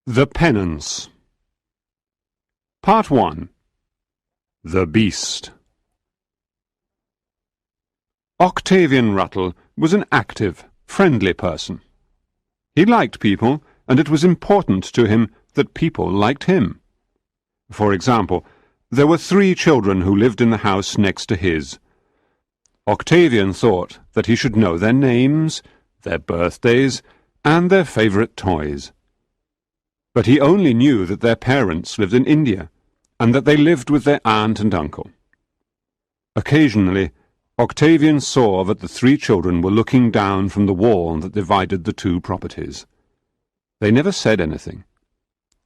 The Penance. Part 1. The Beast. Octavian Ruttle was an active, friendly person. He liked people, and it was important to him that people liked him. For example, there were 3 children who lived in the house next to his. Octavian thought that he should know their names, their birthdays, and their favourite toys. But he only knew that their parents lived in India, and that they lived with their aunt and uncle. Occasionally, Octavian saw that the 3 children were looking down from the wall that divided the 2 properties. They never said anything.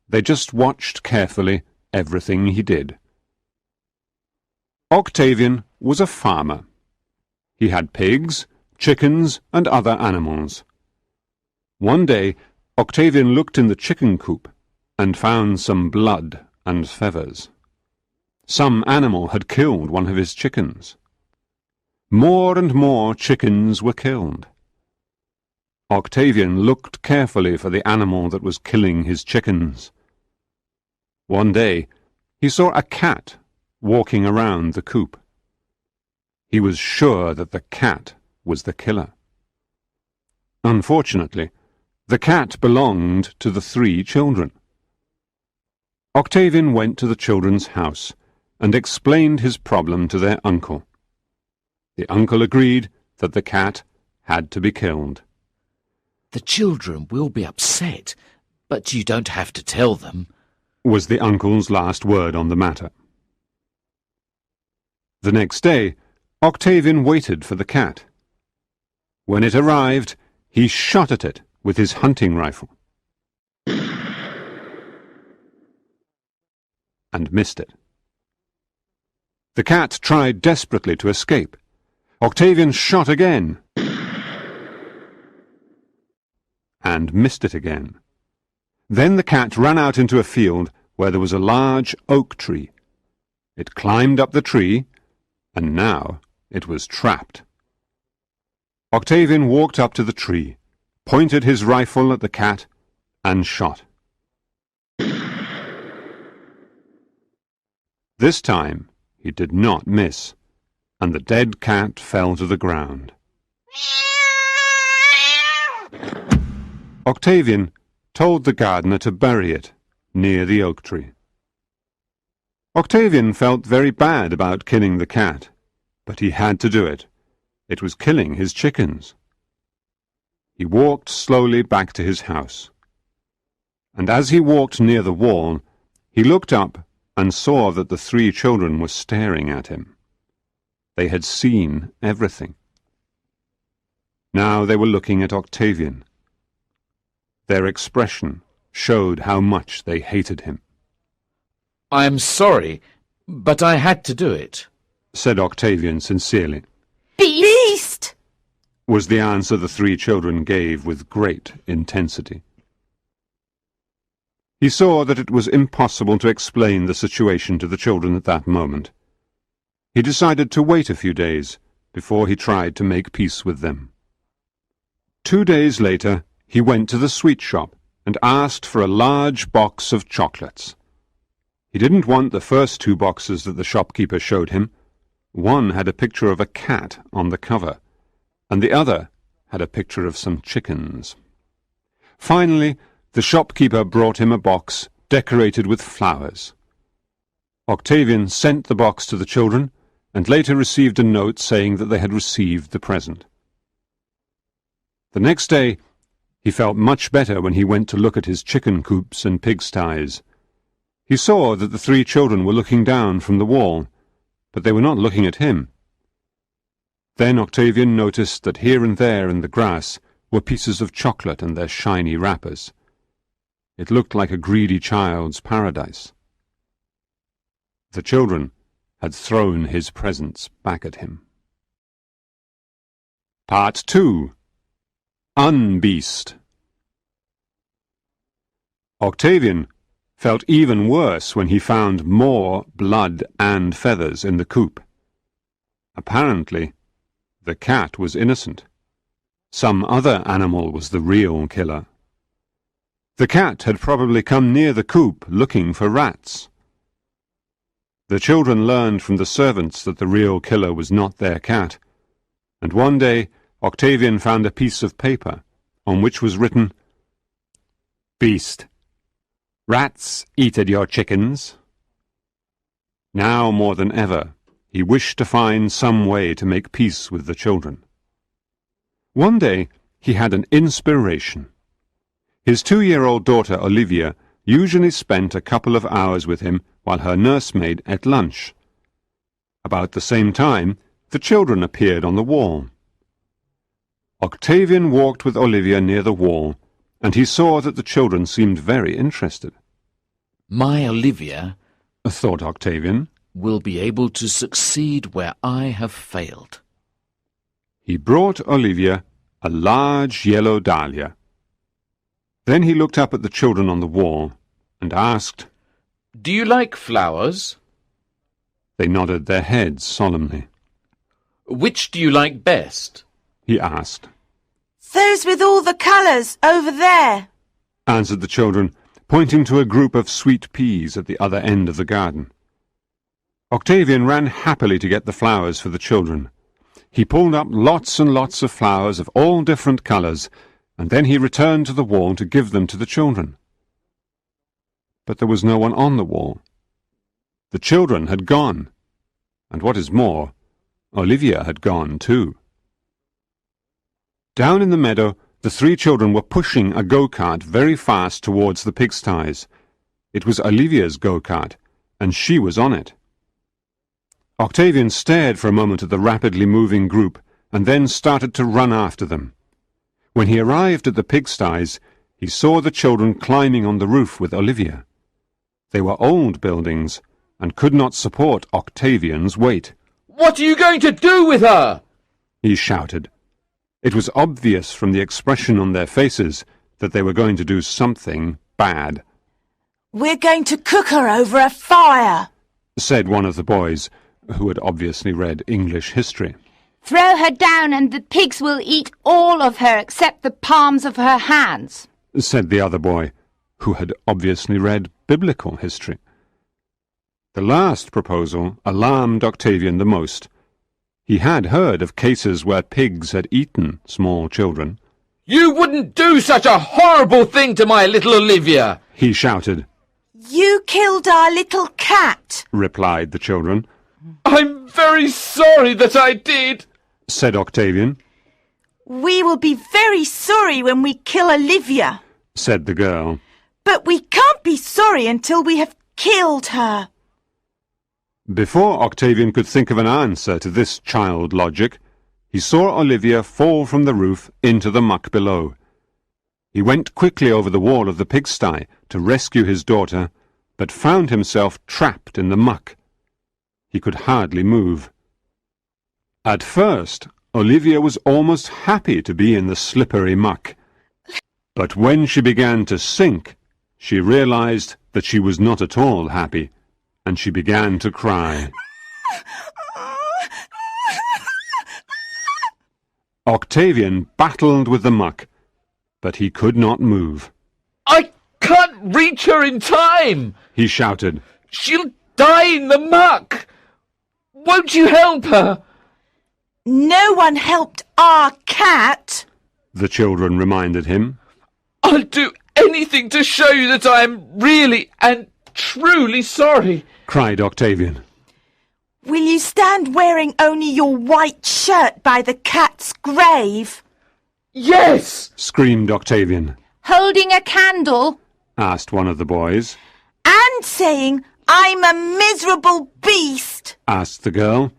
They just watched carefully everything he did. Octavian was a farmer. He had pigs, chickens, and other animals. One day, Octavian looked in the chicken coop and found some blood and feathers. Some animal had killed one of his chickens. More and more chickens were killed. Octavian looked carefully for the animal that was killing his chickens. One day, he saw a cat walking around the coop. He was sure that the cat was the killer. Unfortunately, the cat belonged to the 3 children. Octavian went to the children's house and explained his problem to their uncle. The uncle agreed that the cat had to be killed. The children will be upset, but you don't have to tell them, was the uncle's last word on the matter. The next day, Octavian waited for the cat. When it arrived, he shot at it with his hunting rifle and missed it. The cat tried desperately to escape. Octavian shot again and missed it again. Then the cat ran out into a field where there was a large oak tree. It climbed up the tree, and now it was trapped. Octavian walked up to the tree, pointed his rifle at the cat, and shot. This time he did not miss, and the dead cat fell to the ground. Octavian told the gardener to bury it near the oak tree. Octavian felt very bad about killing the cat, but he had to do it. It was killing his chickens. He walked slowly back to his house. And as he walked near the wall, he looked up and saw that the 3 children were staring at him. They had seen everything. Now they were looking at Octavian. Their expression showed how much they hated him. I am sorry, but I had to do it, said Octavian sincerely. Beast! Was the answer the 3 children gave with great intensity. He saw that it was impossible to explain the situation to the children at that moment. He decided to wait a few days before he tried to make peace with them. 2 days later, he went to the sweet shop and asked for a large box of chocolates. He didn't want the first 2 boxes that the shopkeeper showed him. One had a picture of a cat on the cover, and the other had a picture of some chickens. Finally, the shopkeeper brought him a box decorated with flowers. Octavian sent the box to the children, and later received a note saying that they had received the present. The next day, he felt much better when he went to look at his chicken coops and pigsties. He saw that the 3 children were looking down from the wall, but they were not looking at him. Then Octavian noticed that here and there in the grass were pieces of chocolate and their shiny wrappers. It looked like a greedy child's paradise. The children had thrown his presents back at him. Part 2. Unbeast. Octavian felt even worse when he found more blood and feathers in the coop. Apparently, the cat was innocent. Some other animal was the real killer. The cat had probably come near the coop looking for rats. The children learned from the servants that the real killer was not their cat, and one day Octavian found a piece of paper on which was written, "Beast, rats eated your chickens." Now more than ever, he wished to find some way to make peace with the children. One day he had an inspiration. His 2-year-old daughter Olivia usually spent a couple of hours with him while her nursemaid ate lunch. About the same time, the children appeared on the wall. Octavian walked with Olivia near the wall, and he saw that the children seemed very interested. My Olivia Thought Octavian. will be able to succeed where I have failed. He brought Olivia a large yellow dahlia. Then he looked up at the children on the wall and asked, Do you like flowers? They nodded their heads solemnly. Which do you like best? He asked, Those with all the colours over there. answered the children, pointing to a group of sweet peas at the other end of the garden. Octavian ran happily to get the flowers for the children. He pulled up lots and lots of flowers of all different colours, and then he returned to the wall to give them to the children. But there was no one on the wall. The children had gone, and what is more, Olivia had gone too. Down in the meadow, the 3 children were pushing a go-kart very fast towards the pigsties. It was Olivia's go-kart, and she was on it. Octavian stared for a moment at the rapidly moving group, and then started to run after them. When he arrived at the pigsties, he saw the children climbing on the roof with Olivia. They were old buildings, and could not support Octavian's weight. What are you going to do with her? He shouted. It was obvious from the expression on their faces that they were going to do something bad, We're going to cook her over a fire. said one of the boys, who had obviously read English history. Throw her down and the pigs will eat all of her except the palms of her hands, Said the other boy, who had obviously read biblical history. The last proposal alarmed Octavian the most. He had heard of cases where pigs had eaten small children. You wouldn't do such a horrible thing to my little Olivia! He shouted, You killed our little cat. replied the children. I'm very sorry that I did. Said Octavian, We will be very sorry when we kill Olivia. said the girl. But we can't be sorry until we have killed her. Before Octavian could think of an answer to this child logic, he saw Olivia fall from the roof into the muck below. He went quickly over the wall of the pigsty to rescue his daughter, but found himself trapped in the muck. He could hardly move. At first, Olivia was almost happy to be in the slippery muck. But when she began to sink, she realized that she was not at all happy, and she began to cry. Octavian battled with the muck, but he could not move. I can't reach her in time! He shouted, She'll die in the muck! Won't you help her? No one helped our cat. the children reminded him. I'll do anything to show you that I am really and truly sorry. Cried Octavian. Will you stand wearing only your white shirt by the cat's grave? Yes! Screamed Octavian. holding a candle. Asked one of the boys. And saying, I'm a miserable beast. Asked the girl.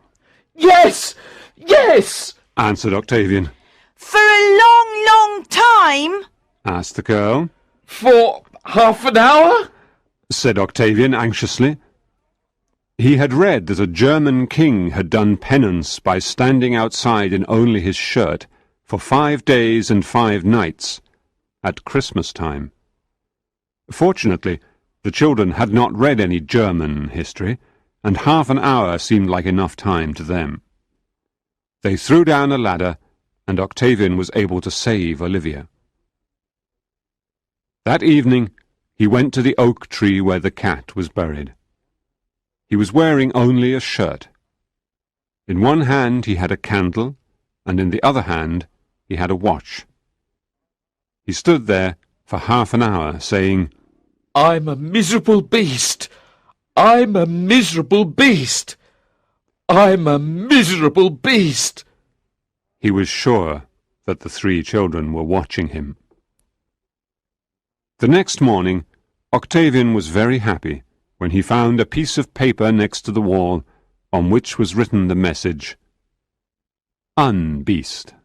Yes! Yes! Answered Octavian. For a long, long time. Asked the girl. For half an hour? Said Octavian anxiously. He had read that a German king had done penance by standing outside in only his shirt for 5 days and 5 nights at Christmas time. Fortunately, the children had not read any German history, and half an hour seemed like enough time to them. They threw down a ladder, and Octavian was able to save Olivia. That evening he went to the oak tree where the cat was buried. He was wearing only a shirt. In one hand he had a candle, and in the other hand he had a watch. He stood there for half an hour, saying, I'm a miserable beast. I'm a miserable beast. I'm a miserable beast. He was sure that the 3 children were watching him. The next morning, Octavian was very happy when he found a piece of paper next to the wall on which was written the message, "Unbeast."